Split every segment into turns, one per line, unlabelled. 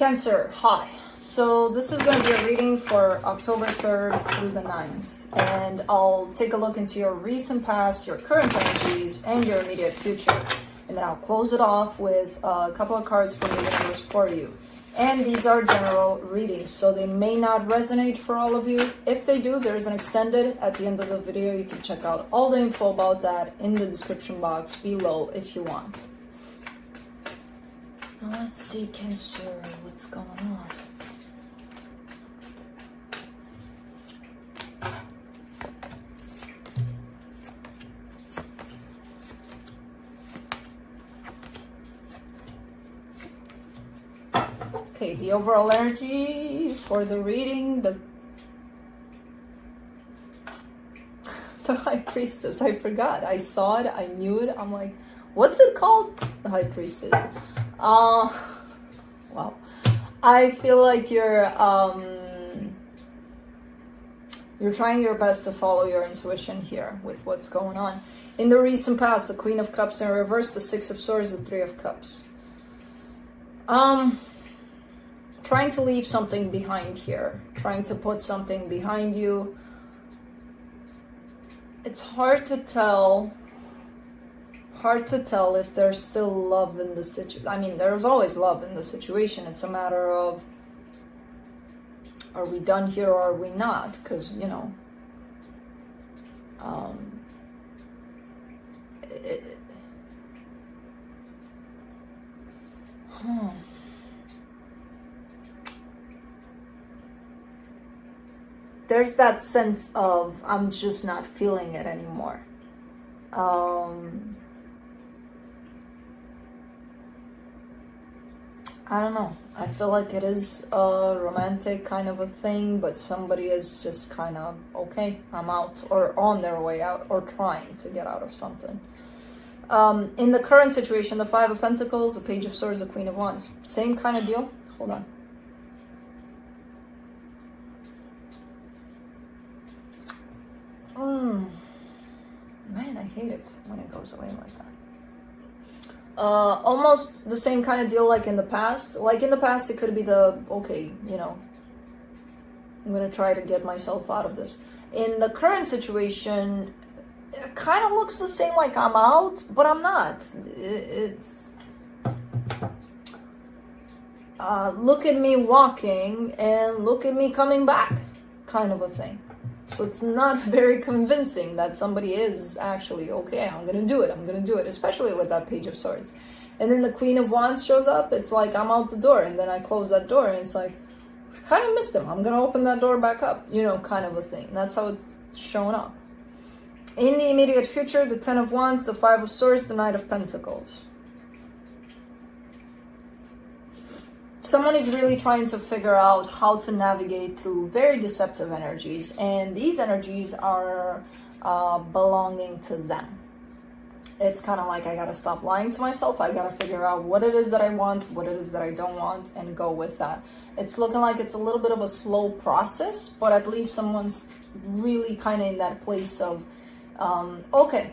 Cancer, hi. So this is going to be a reading for October 3rd through the 9th. And I'll take a look into your recent past, your current energies, and your immediate future. And then I'll close it off with a couple of cards from the universe for you. And these are general readings, so they may not resonate for all of you. If they do, there's an extended at the end of the video. You can check out all the info about that in the description box below if you want. Now let's see, Cancer, what's going on? Okay, the overall energy for the reading, the High Priestess, I forgot. I saw it, I knew it. I'm like, what's it called? The High Priestess. Wow. I feel like you're trying your best to follow your intuition here with what's going on. In the recent past, the Queen of Cups in reverse, the Six of Swords, the Three of Cups. Trying to leave something behind here. Trying to put something behind you. It's hard to tell if there's still love in the situation. I mean, there's always love in the situation. It's a matter of, are we done here or are we not? Because, you know, there's that sense of, I'm just not feeling it anymore. I don't know. I feel like it is a romantic kind of a thing, but somebody is just kind of, okay, I'm out, or on their way out, or trying to get out of something. In the current situation, the Five of Pentacles, the Page of Swords, the Queen of Wands, same kind of deal. Hold on. Man, I hate it when it goes away like that. Almost the same kind of deal like in the past. Like in the past, it could be the, okay, you know, I'm going to try to get myself out of this. In the current situation, it kind of looks the same, like I'm out, but I'm not. It's, look at me walking and look at me coming back kind of a thing. So it's not very convincing that somebody is actually, okay, I'm going to do it, especially with that Page of Swords. And then the Queen of Wands shows up, it's like I'm out the door, and then I close that door, and it's like, I kind of missed him, I'm going to open that door back up, you know, kind of a thing. That's how it's showing up. In the immediate future, the Ten of Wands, the Five of Swords, the Knight of Pentacles. Someone is really trying to figure out how to navigate through very deceptive energies, and these energies are belonging to them. It's kind of like, I gotta stop lying to myself. I gotta figure out what it is that I want, what it is that I don't want, and go with that. It's looking like it's a little bit of a slow process, but at least someone's really kind of in that place of, okay,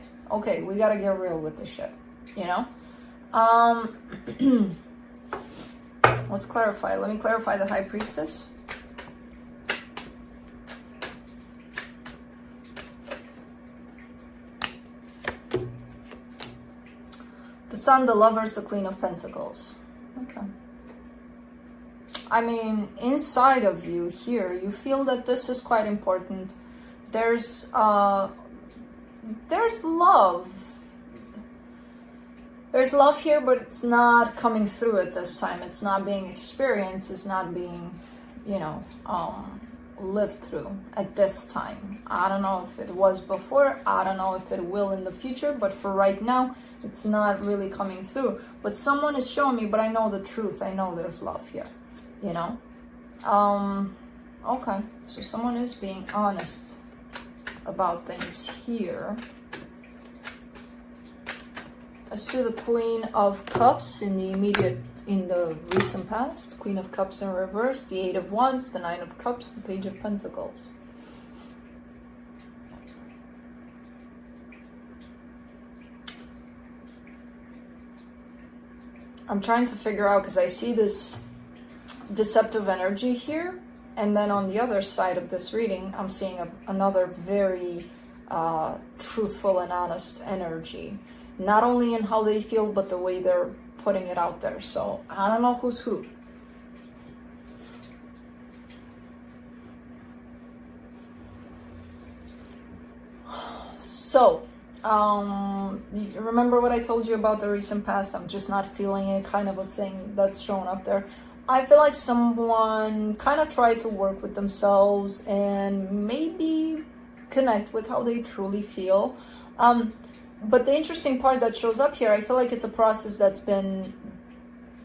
we gotta get real with this shit, you know? Let's clarify. Let me clarify the High Priestess. The Sun, the Lovers, the Queen of Pentacles. Okay. I mean, inside of you here, you feel that this is quite important. There's love. There's love here, but it's not coming through at this time. It's not being experienced. It's not being, you know, lived through at this time. I don't know if it was before. I don't know if it will in the future. But for right now, it's not really coming through. But someone is showing me, but I know the truth. I know there's love here, you know. Okay, so someone is being honest about things here. As to the Queen of Cups in the recent past, Queen of Cups in reverse, the Eight of Wands, the Nine of Cups, the Page of Pentacles. I'm trying to figure out, because I see this deceptive energy here. And then on the other side of this reading, I'm seeing another very truthful and honest energy. Not only in how they feel, but the way they're putting it out there. So I don't know who's who. So, remember what I told you about the recent past? I'm just not feeling it, kind of a thing that's showing up there. I feel like someone kind of tried to work with themselves and maybe connect with how they truly feel. But the interesting part that shows up here, I feel like it's a process that's been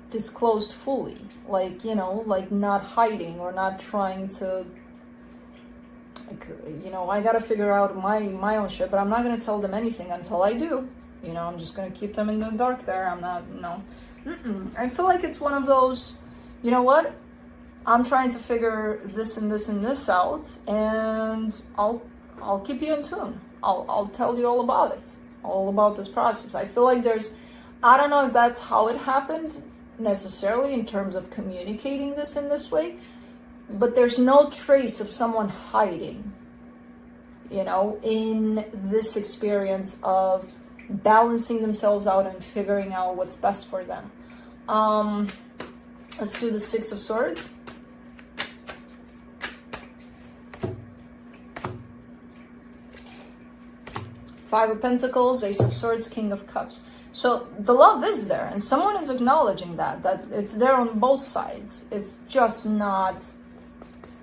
disclosed fully. Like, you know, like not hiding or not trying to, like, you know, I got to figure out my own shit, but I'm not going to tell them anything until I do. You know, I'm just going to keep them in the dark there. I'm not, no. I feel like it's one of those, you know what? I'm trying to figure this and this and this out, and I'll keep you in tune. I'll tell you all about it, all about this process. I feel like I don't know if that's how it happened necessarily in terms of communicating this in this way, but there's no trace of someone hiding, you know, in this experience of balancing themselves out and figuring out what's best for them. Let's do the Six of Swords. Five of Pentacles, Ace of Swords, King of Cups. So the love is there, and someone is acknowledging that it's there on both sides. It's just not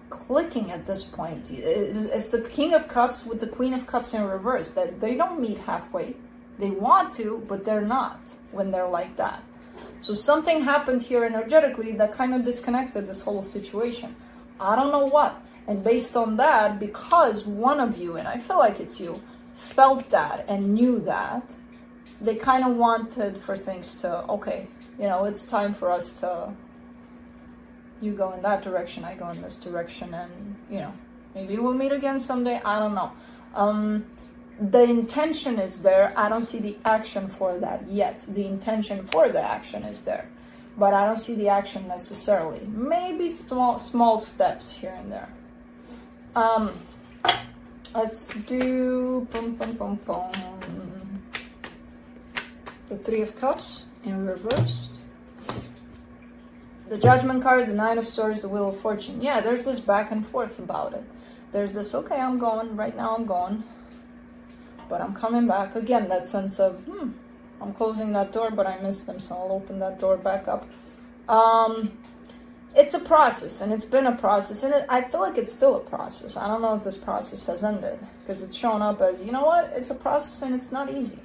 clicking at this point. It's the King of Cups with the Queen of Cups in reverse, that they don't meet halfway. They want to, but they're not when they're like that. So something happened here energetically that kind of disconnected this whole situation. I don't know what. And based on that, because one of you, and I feel like it's you, felt that and knew that, they kind of wanted for things to, okay, you know, it's time for us to, you go in that direction, I go in this direction, and, you know, maybe we'll meet again someday. I don't know. The intention is there. I don't see the action for that yet. The intention for the action is there, but I don't see the action necessarily. Maybe small steps here and there. Let's do the Three of Cups in reversed. The Judgment card, the Nine of Swords, the Wheel of Fortune. Yeah, there's this back and forth about it. There's this, okay, I'm going, right now I'm going, but I'm coming back. Again, that sense of, I'm closing that door, but I missed them, so I'll open that door back up. It's a process, and it's been a process, and I feel like it's still a process. I don't know if this process has ended, because it's shown up as, you know what, it's a process and it's not easy.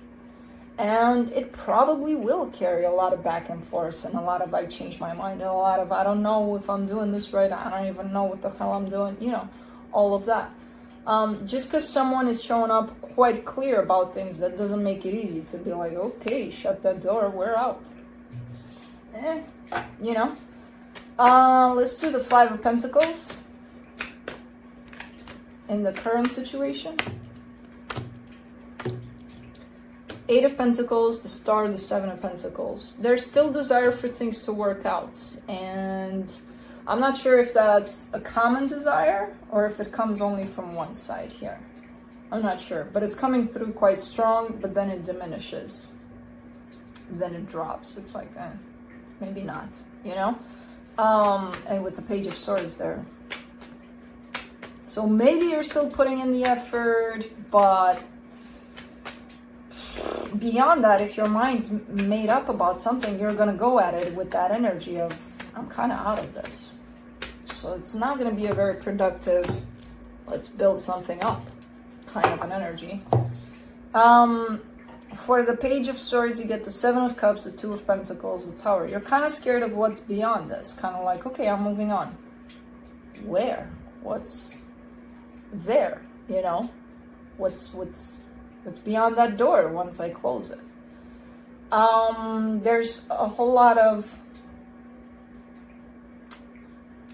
And it probably will carry a lot of back and forth, and a lot of I changed my mind, and a lot of I don't know if I'm doing this right, I don't even know what the hell I'm doing, you know, all of that. Just because someone is showing up quite clear about things, that doesn't make it easy to be like, okay, shut that door, we're out. You know. Let's do the Five of Pentacles in the current situation. Eight of Pentacles, the Star, the Seven of Pentacles. There's still desire for things to work out, and I'm not sure if that's a common desire or if it comes only from one side here. I'm not sure, but it's coming through quite strong, but then it diminishes. Then it drops. It's like, maybe not, you know? And with the Page of Swords there. So maybe you're still putting in the effort, but beyond that, if your mind's made up about something, you're going to go at it with that energy of, I'm kind of out of this. So it's not going to be a very productive, let's build something up kind of an energy. For the Page of Swords, you get the Seven of Cups, the Two of Pentacles, the Tower. You're kind of scared of what's beyond this. Kind of like, okay, I'm moving on. Where? What's there? You know? What's beyond that door once I close it? There's a whole lot of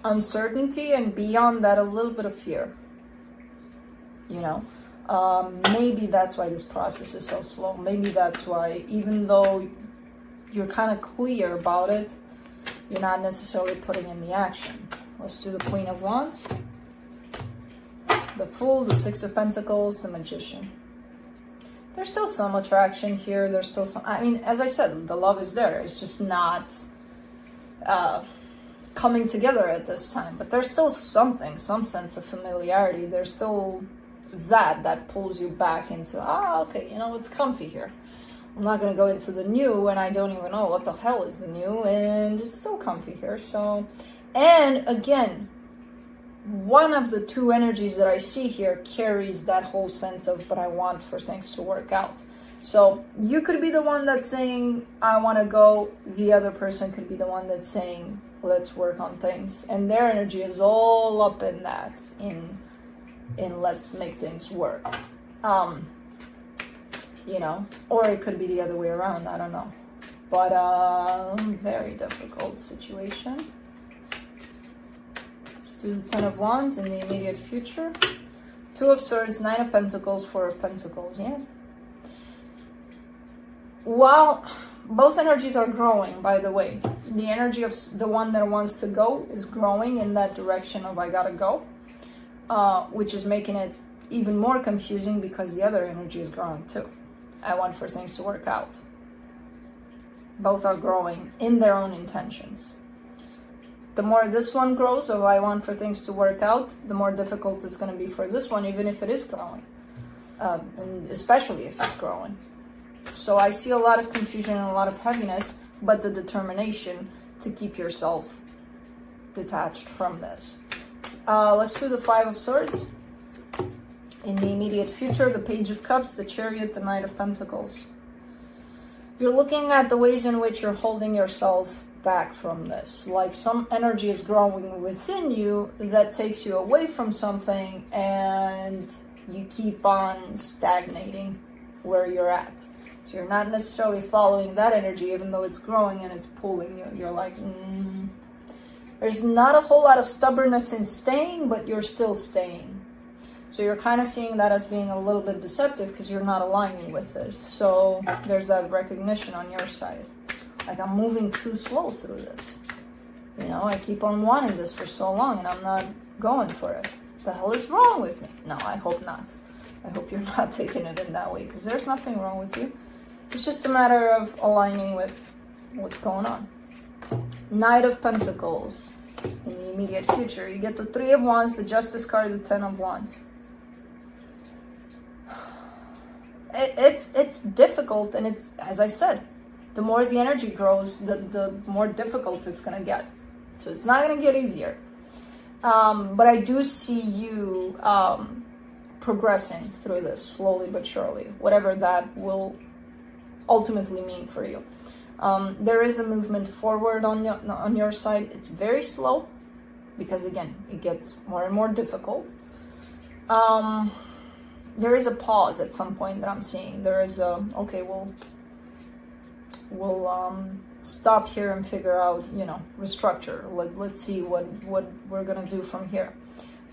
uncertainty, and beyond that, a little bit of fear. You know? Maybe that's why this process is so slow. Maybe that's why, even though you're kind of clear about it, You're not necessarily putting in the action. Let's do the Queen of Wands, the Fool, the Six of Pentacles, the Magician. There's still some attraction here. There's still some, I mean, as I said, the love is there. It's just not coming together at this time. But there's still something, some sense of familiarity. There's still that pulls you back into, okay, you know, it's comfy here. I'm not going to go into the new, and I don't even know what the hell is the new, and it's still comfy here. So, and again, one of the two energies that I see here carries that whole sense of, but I want for things to work out. So you could be the one that's saying, I want to go. The other person could be the one that's saying, let's work on things. And their energy is all up in that, in let's make things work. You know, or it could be the other way around. I don't know. But very difficult situation. Let's do the Ten of Wands in the immediate future. Two of Swords, Nine of Pentacles, Four of Pentacles. Yeah. While both energies are growing, by the way, the energy of the one that wants to go is growing in that direction of I gotta go, which is making it even more confusing because the other energy is growing too. I want for things to work out. Both are growing in their own intentions. The more this one grows, of I want for things to work out, the more difficult it's going to be for this one, even if it is growing. And especially if it's growing. So I see a lot of confusion and a lot of heaviness, but the determination to keep yourself detached from this. Let's do the Five of Swords. In the immediate future, the Page of Cups, the Chariot, the Knight of Pentacles. You're looking at the ways in which you're holding yourself back from this. Like some energy is growing within you that takes you away from something and you keep on stagnating where you're at. So you're not necessarily following that energy, even though it's growing and it's pulling you. You're like, There's not a whole lot of stubbornness in staying, but you're still staying. So you're kind of seeing that as being a little bit deceptive because you're not aligning with this. So there's that recognition on your side. Like, I'm moving too slow through this. You know, I keep on wanting this for so long and I'm not going for it. The hell is wrong with me? No, I hope not. I hope you're not taking it in that way because there's nothing wrong with you. It's just a matter of aligning with what's going on. Knight of Pentacles in the immediate future. You get the Three of Wands, the Justice card, the Ten of Wands. It's difficult, and it's, as I said, the more the energy grows, the more difficult it's going to get. So it's not going to get easier. But I do see you progressing through this slowly but surely, whatever that will ultimately mean for you. There is a movement forward on your side. It's very slow because, again, it gets more and more difficult. There is a pause at some point that I'm seeing. There is a, okay, we'll stop here and figure out, you know, restructure. Let's see what we're going to do from here.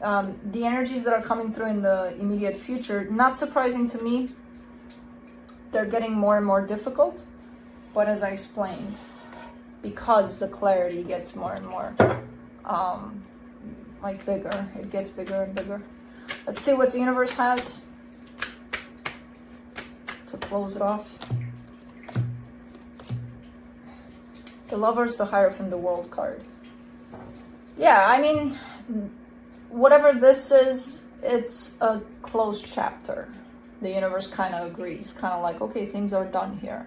The energies that are coming through in the immediate future, not surprising to me, they're getting more and more difficult. But as I explained, because the clarity gets more and more like bigger, it gets bigger and bigger. Let's see what the universe has to close it off. The Lovers, the Hierophant, the World card. Yeah, I mean, whatever this is, it's a closed chapter. The universe kind of agrees, kind of like, okay, things are done here.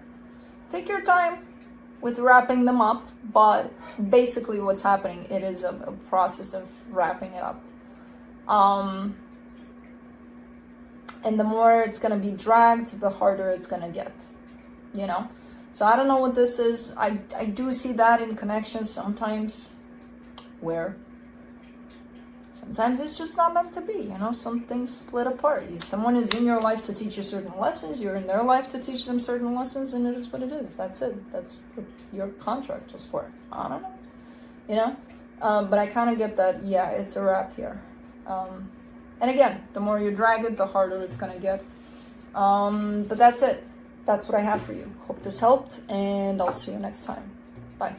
Take your time with wrapping them up, but basically what's happening, it is a process of wrapping it up. And the more it's going to be dragged, the harder it's going to get, you know? So I don't know what this is. I do see that in connections sometimes where sometimes it's just not meant to be, you know? Some things split apart. Someone is in your life to teach you certain lessons. You're in their life to teach them certain lessons, and it is what it is. That's it. That's what your contract was for. I don't know, you know? But I kind of get that, yeah, it's a wrap here. And again, the more you drag it, the harder it's going to get. But that's it. That's what I have for you. Hope this helped, and I'll see you next time. Bye.